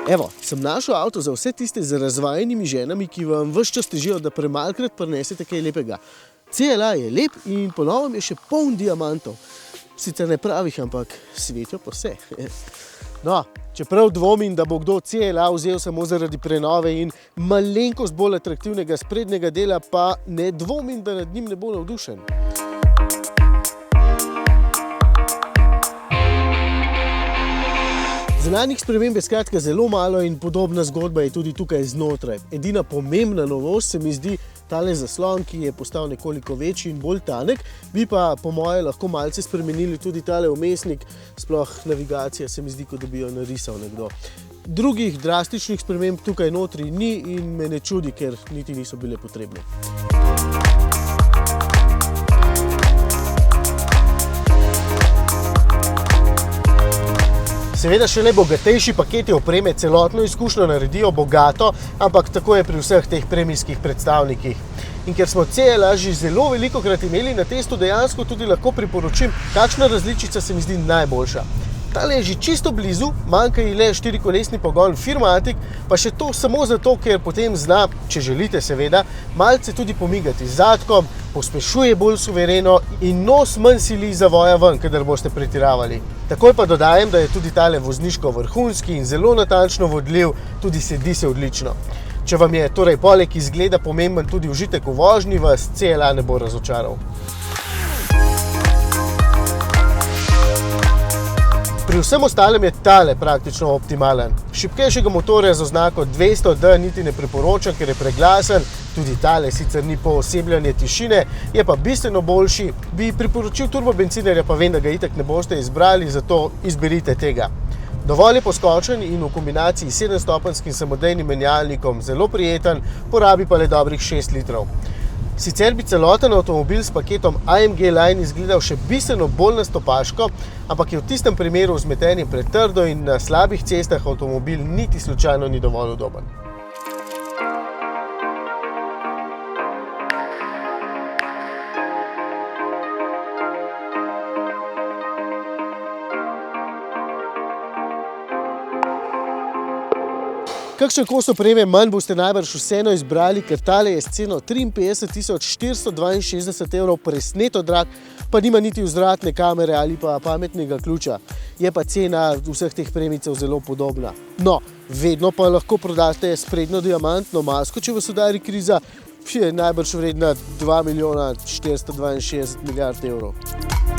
Evo, sem našel avto za vse tiste z razvajenimi ženami, ki vam ves čas težijo, da premalkrat prinesete kaj lepega. CLA je lep in po novem je še poln diamantov. Sicer ne pravih, ampak svetijo pa vse. No, čeprav dvomim, da bo kdo CLA vzel samo zaradi prenove in malenkost bolj atraktivnega sprednjega dela, pa ne dvomim, da nad njim ne bo navdušen. Zunanjih sprememb je skratka zelo malo in podobna zgodba je tudi tukaj znotraj. Edina pomembna novost se mi zdi tale zaslon, ki je postal nekoliko večji in bolj tanek, bi pa po moje lahko malce spremenili tudi tale vmesnik, sploh navigacija se mi zdi, kot da bi jo narisal nekdo. Drugih drastičnih sprememb tukaj notri ni in me ne čudi, ker niti niso bile potrebne. Seveda šele bogatejši paketi opreme celotno izkušnjo naredijo bogato, ampak tako je pri vseh teh premijskih predstavnikih. In ker smo CLA že zelo velikokrat imeli na testu, dejansko tudi lahko priporočim, kakšna različica se mi zdi najboljša. Tale je že čisto blizu, manjka ji le 4-kolesni pogon Firmatic, pa še to samo zato, ker potem zna, če želite seveda, malce tudi pomigati zadkom, pospešuje bolj suvereno in nos manj sili zavoja ven, kadar boste pretiravali. Takoj pa dodajem, da je tudi tale vozniško vrhunski in zelo natančno vodljiv, tudi sedi se odlično. Če vam je torej poleg izgleda pomemben tudi užitek v vožnji, vas CLA ne bo razočaral. Pri vsem ostalem je tale praktično optimalen. Šibkejšega motorja z oznako 200D niti ne priporočam, ker je preglasen, tudi tale sicer ni poosebljanje tišine, je pa bistveno boljši. Bi priporočil turbobencinerja, pa vem, da ga itak ne boste izbrali, zato izberite tega. Dovolj je poskočen in v kombinaciji s 7-stopenjskim samodejnim menjalnikom zelo prijeten, porabi pa le dobrih 6 litrov. Sicer bi celoten avtomobil s paketom AMG Line izgledal še bistveno bolj nastopaško, ampak je v tistem primeru z metenjem pretrdo in na slabih cestah avtomobil niti slučajno ni dovolj udoben. Kakšen kos opreme manj boste najbrž vseeno izbrali, ker tale je s ceno 53 462 evrov presneto drag, pa nima niti vzvratne kamere ali pa pametnega ključa. Je pa cena vseh teh premijcev zelo podobna. No, vedno pa lahko prodate sprednjo diamantno masko, če vas udari kriza, ki je najbrž vredna 2 462 000 000 evrov.